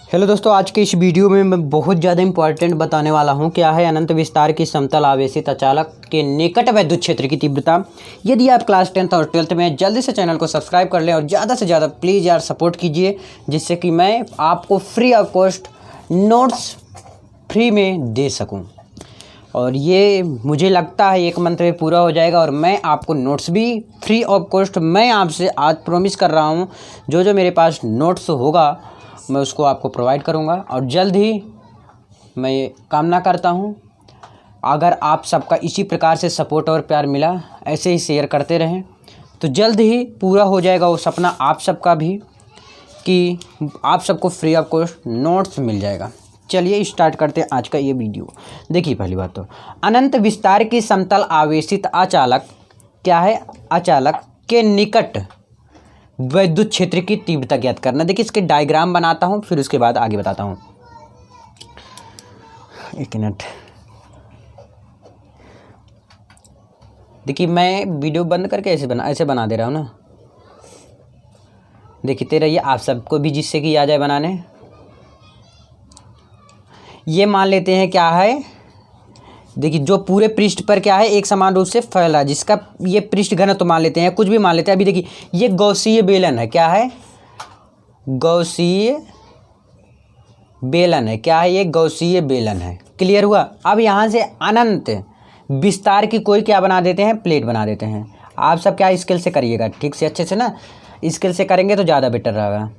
Hello दोस्तों, आज के इस वीडियो में मैं बहुत ज़्यादा इंपॉर्टेंट बताने वाला हूं। क्या है अनंत विस्तार की समतल आवेशित अचालक के निकट विद्युत क्षेत्र की तीव्रता। यदि आप क्लास 10th और 12th में, जल्दी से चैनल को सब्सक्राइब कर लें और ज़्यादा से ज़्यादा प्लीज़ यार सपोर्ट कीजिए, जिससे कि मैं आपको free of cost notes free में दे सकूँ। और ये मुझे लगता है 1 मंथ में पूरा हो जाएगा और मैं आपको नोट्स भी फ्री ऑफ कॉस्ट मैं आपसे आज प्रॉमिस कर रहा हूँ। जो मेरे पास नोट्स होगा मैं उसको आपको प्रोवाइड करूँगा और जल्द ही मैं ये कामना करता हूँ अगर आप सबका इसी प्रकार से सपोर्ट और प्यार मिला, ऐसे ही शेयर करते रहें तो जल्द ही पूरा हो जाएगा वो सपना आप सबका भी कि आप सबको फ्री ऑफ कॉस्ट नोट्स मिल जाएगा। चलिए स्टार्ट करते हैं आज का ये वीडियो। देखिए, पहली बात तो अनंत विस्तार की समतल आवेशित अचालक क्या है, अचालक के निकट विद्युत क्षेत्र की तीव्रता ज्ञात करना। देखिए, इसके डायग्राम बनाता हूँ, फिर उसके बाद आगे बताता हूँ। एक मिनट, देखिए मैं वीडियो बंद करके ऐसे बना दे रहा हूँ ना। देखते रहिए, आप सबको भी जिससे कि आ जाए बनाने। ये मान लेते हैं क्या है, देखिए जो पूरे पृष्ठ पर क्या है एक समान रूप से फैला, जिसका ये पृष्ठ घनत्व मान लेते हैं, कुछ भी मान लेते हैं। अभी देखिए ये गौसीय बेलन है, क्या है, गौसीय बेलन है, क्या है, ये गौसीय बेलन है। क्लियर हुआ। अब यहाँ से अनंत विस्तार की कोई क्या बना देते हैं, प्लेट बना देते हैं। आप सब क्या स्केल से करिएगा, ठीक से अच्छे से ना, स्केल से करेंगे तो ज़्यादा बेटर रहेगा।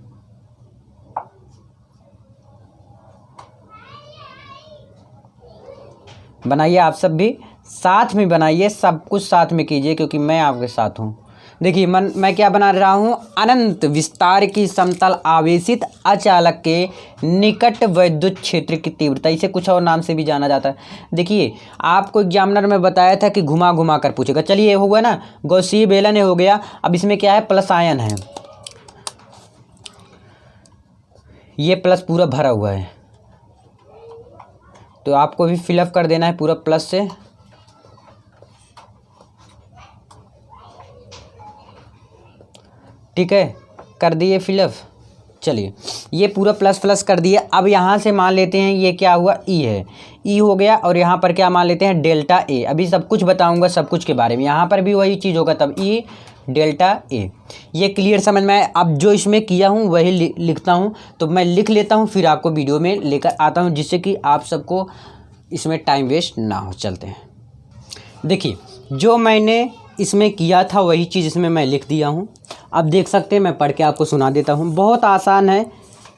बनाइए, आप सब भी साथ में बनाइए, सब कुछ साथ में कीजिए क्योंकि मैं आपके साथ हूँ। देखिए मैं क्या बना रहा हूँ, अनंत विस्तार की समतल आवेशित अचालक के निकट विद्युत क्षेत्र की तीव्रता, इसे कुछ और नाम से भी जाना जाता है। देखिए आपको एग्जामिनर में बताया था कि घुमा घुमा कर पूछेगा। चलिए ये होगा ना, गौसीय बेलन हो गया। अब इसमें क्या है, प्लस आयन है, ये प्लस पूरा भरा हुआ है तो आपको भी फिलअप कर देना है पूरा प्लस से। ठीक है, कर दिए फिलअप। चलिए ये पूरा प्लस प्लस कर दिए। अब यहाँ से मान लेते हैं ये क्या हुआ, ई है, ई हो गया। और यहाँ पर क्या मान लेते हैं, डेल्टा ए। अभी सब कुछ बताऊंगा सब कुछ के बारे में, यहाँ पर भी वही चीज़ होगा, तब ई डेल्टा ए। ये क्लियर समझ में आए। अब जो इसमें किया हूँ वही लिखता हूँ, तो मैं लिख लेता हूँ फिर आपको वीडियो में लेकर आता हूँ, जिससे कि आप सबको इसमें टाइम वेस्ट ना हो। चलते हैं, देखिए जो मैंने इसमें किया था वही चीज़ इसमें मैं लिख दिया हूँ। अब देख सकते हैं, मैं पढ़ के आपको सुना देता हूँ। बहुत आसान है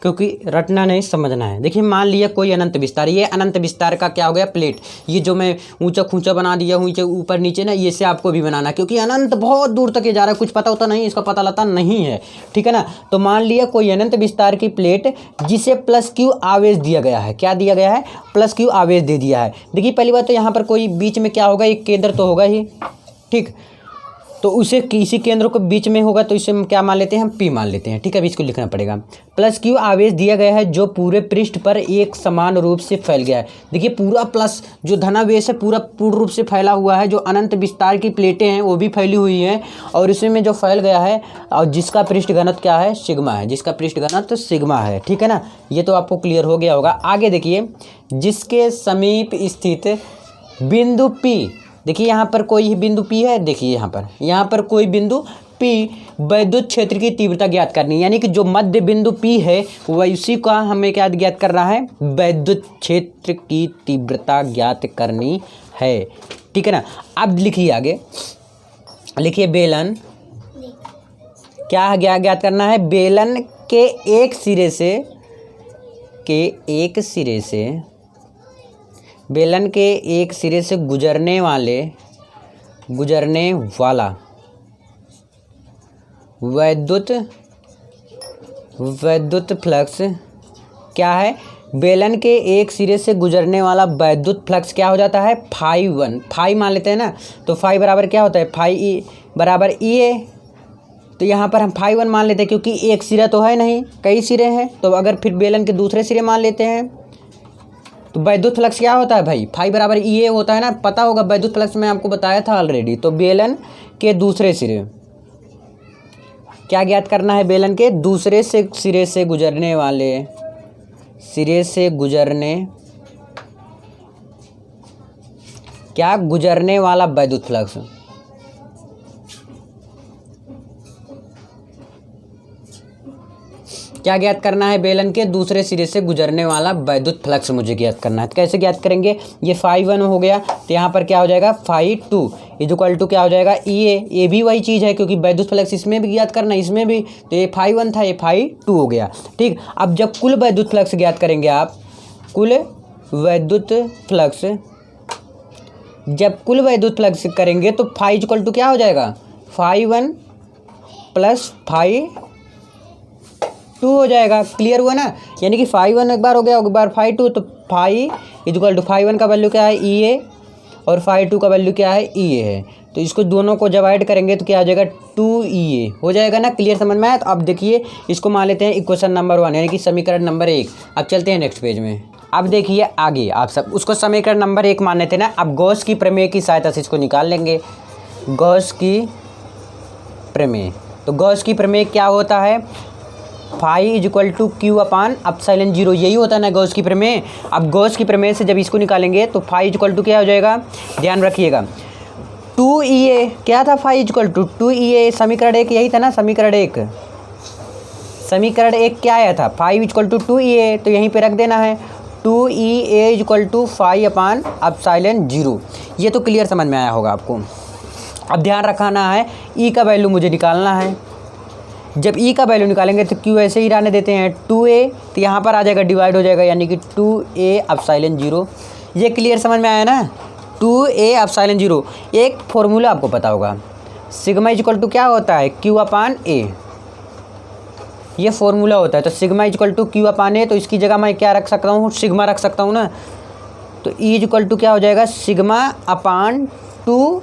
क्योंकि रटना नहीं, समझना है। देखिए मान लिया कोई अनंत विस्तार, ये अनंत विस्तार का क्या हो गया, प्लेट। ये जो मैं ऊंचा खूंचा बना दिया हूँ, ऊपर नीचे ना, ये से आपको भी बनाना, क्योंकि अनंत बहुत दूर तक ये जा रहा है, कुछ पता होता नहीं, इसका पता लता नहीं है, ठीक है ना। तो मान लिया कोई अनंत विस्तार की प्लेट जिसे प्लस क्यू आवेश दिया गया है। क्या दिया गया है, प्लस क्यू आवेश दे दिया है। देखिए पहली बात तो यहाँ पर कोई बीच में क्या होगा, एक केंद्र तो होगा ही, ठीक। तो उसे किसी केंद्र को बीच में होगा तो इसे हम क्या मान लेते हैं, हम पी मान लेते हैं, ठीक है। अभी इसको लिखना पड़ेगा। प्लस क्यू आवेश दिया गया है जो पूरे पृष्ठ पर एक समान रूप से फैल गया है। देखिए पूरा प्लस जो धनावेश है पूरा पूर्ण रूप से फैला हुआ है। जो अनंत विस्तार की प्लेटें हैं वो भी फैली हुई हैं और इसमें जो फैल गया है और जिसका पृष्ठ घनत्व क्या है, सिग्मा है, जिसका पृष्ठ घनत्व सिग्मा है, ठीक है ना। ये तो आपको क्लियर हो गया होगा। आगे देखिए, जिसके समीप स्थित बिंदु पी, देखिए यहाँ पर कोई बिंदु P है, देखिए यहाँ पर कोई बिंदु P, विद्युत क्षेत्र की तीव्रता ज्ञात करनी है। यानी कि जो मध्य बिंदु P है वह उसी का हमें क्या ज्ञात कर रहा है, विद्युत क्षेत्र की तीव्रता ज्ञात करनी है, ठीक है ना। अब लिखिए आगे, लिखिए बेलन क्या ज्ञात करना है, बेलन के एक सिरे से बेलन के एक सिरे से गुजरने वाला विद्युत फ्लक्स क्या है, बेलन के एक सिरे से गुजरने वाला विद्युत फ्लक्स क्या हो जाता है, φ1। फाई मान लेते हैं ना, तो फाई बराबर क्या होता है, फाई ई बराबर ई ए। तो यहाँ पर हम φ1 मान लेते हैं क्योंकि एक सिरा तो है नहीं, कई सिरे हैं। तो अगर फिर बेलन के दूसरे सिरे मान लेते हैं तो विद्युत फ्लक्स क्या होता है भाई, फाई बराबर ई ए होता है ना, पता होगा विद्युत फ्लक्स में आपको बताया था ऑलरेडी। तो बेलन के दूसरे सिरे क्या ज्ञात करना है, बेलन के दूसरे से सिरे से गुजरने वाले सिरे से गुजरने, क्या गुजरने वाला वैद्युत फ्लक्स। क्या ज्ञात करना है, बेलन के दूसरे सिरे से गुजरने वाला वैद्युत फ्लक्स मुझे ज्ञात करना है। तो कैसे ज्ञात करेंगे, ये φ1 हो गया तो यहाँ पर क्या हो जाएगा φ2 इक्वल टू क्या हो जाएगा ये भी वही चीज़ है क्योंकि वैद्युत फ्लक्स इसमें भी ज्ञात करना है इसमें भी, तो ये φ1 था ये φ2 हो गया। ठीक, अब जब कुल वैद्युत फ्लक्स ज्ञात करेंगे आप, कुल वैद्युत फ्लक्स, जब कुल वैद्युत फ्लक्स करेंगे तो φ इक्वल टू क्या हो जाएगा φ1 प्लस φ2 हो जाएगा। क्लियर हुआ ना, यानी कि φ1 एक बार हो गया, एक बार φ2, तो φ इक्वल टू φ1 का वैल्यू क्या है EA और φ2 का वैल्यू क्या है EA है। तो इसको दोनों को जब ऐड करेंगे तो क्या हो जाएगा 2EA हो जाएगा ना। क्लियर समझ में आया। तो अब देखिए इसको मान लेते हैं इक्वेशन नंबर 1 यानी कि समीकरण नंबर 1। अब चलते हैं नेक्स्ट पेज में। अब देखिए आगे आप सब उसको समीकरण नंबर 1 मान लेते हैं ना। अब गॉस की प्रमेय की सहायता से इसको निकाल लेंगे। गॉस की प्रमेय, तो गॉस की प्रमेय क्या होता है, phi equal to Q upon epsilon 0, यही होता है ना गॉस की प्रमेय। अब गॉस की प्रमेय से जब इसको निकालेंगे तो फाई इक्वल टू क्या हो जाएगा, ध्यान रखिएगा 2EA क्या था, फाई इक्वल टू 2EA, समीकरण 1 यही था ना, समीकरण 1 क्या आया था, फाई इक्वल टू 2EA, तो यहीं पे रख देना है 2EA equal to phi upon epsilon 0। ये तो क्लियर समझ में आया होगा आपको। अब ध्यान रखना है E का वैल्यू मुझे निकालना है। जब E का वैल्यू निकालेंगे तो Q ऐसे ही रहने देते हैं 2A, तो यहाँ पर आ जाएगा डिवाइड हो जाएगा यानी कि 2A एप्सिलॉन 0। ये क्लियर समझ में आया ना, 2A एप्सिलॉन 0। एक फॉर्मूला आपको पता होगा, सिग्मा इक्वल टू क्या होता है Q अपान A, ये फॉर्मूला होता है। तो sigma equal to Q upon A, तो इसकी जगह मैं क्या रख सकता हूँ, सिग्मा रख सकता हूँ ना। तो E इक्वल टू क्या हो जाएगा, सिग्मा अपान 2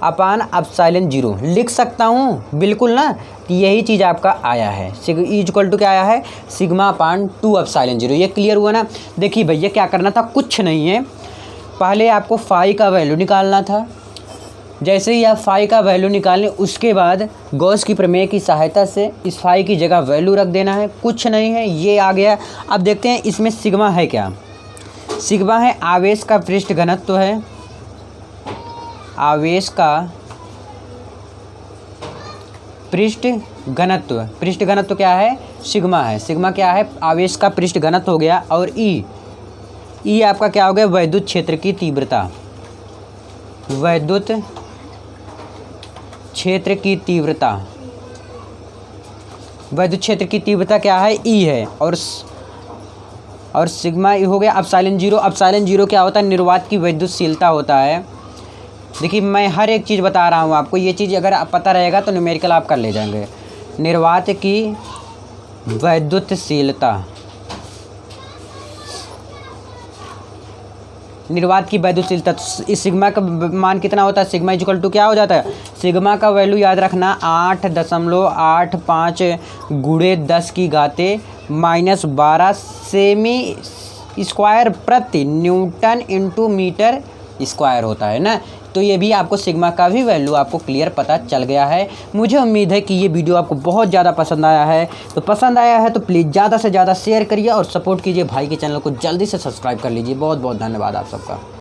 अपान एप्सिलॉन 0 लिख सकता हूँ, बिल्कुल ना। कि यही चीज़ आपका आया है, E इक्वल टू क्या आया है, सिग्मा अपान 2 एप्सिलॉन 0। ये क्लियर हुआ ना। देखिए भैया क्या करना था, कुछ नहीं है, पहले आपको फाई का वैल्यू निकालना था। जैसे ही आप फाई का वैल्यू निकालें उसके बाद गॉस की प्रमेय की सहायता से इस फाई की जगह वैल्यू रख देना है, कुछ नहीं है, ये आ गया। अब देखते हैं इसमें सिग्मा है क्या। सिग्मा है आवेश का पृष्ठ घनत्व है, आवेश का पृष्ठ घनत्व क्या है, सिग्मा है। सिग्मा क्या है, आवेश का पृष्ठ घनत्व हो गया। और ई आपका क्या हो गया, वैद्युत क्षेत्र की तीव्रता। वैद्युत क्षेत्र की तीव्रता क्या है, ई है। और सिग्मा ई हो गया एप्सिलॉन 0। एप्सिलॉन 0 क्या होता है, निर्वात की वैद्युतशीलता होता है। देखिए मैं हर एक चीज़ बता रहा हूँ आपको, ये चीज़ अगर आप पता रहेगा तो न्यूमेरिकल आप कर ले जाएंगे। निर्वात की वैद्युतशीलता, इस सिग्मा का मान कितना होता है, सिग्मा इक्वल टू क्या हो जाता है, सिग्मा का वैल्यू याद रखना 8.85 गुणे 10 की घाते -12 सेमी स्क्वायर प्रति न्यूटन इंटू मीटर स्क्वायर होता है ना। तो ये भी आपको सिग्मा का भी वैल्यू आपको क्लियर पता चल गया है। मुझे उम्मीद है कि ये वीडियो आपको बहुत ज़्यादा पसंद आया है। तो पसंद आया है तो प्लीज़ ज़्यादा से ज़्यादा शेयर करिए और सपोर्ट कीजिए भाई के चैनल को, जल्दी से सब्सक्राइब कर लीजिए। बहुत बहुत धन्यवाद आप सबका।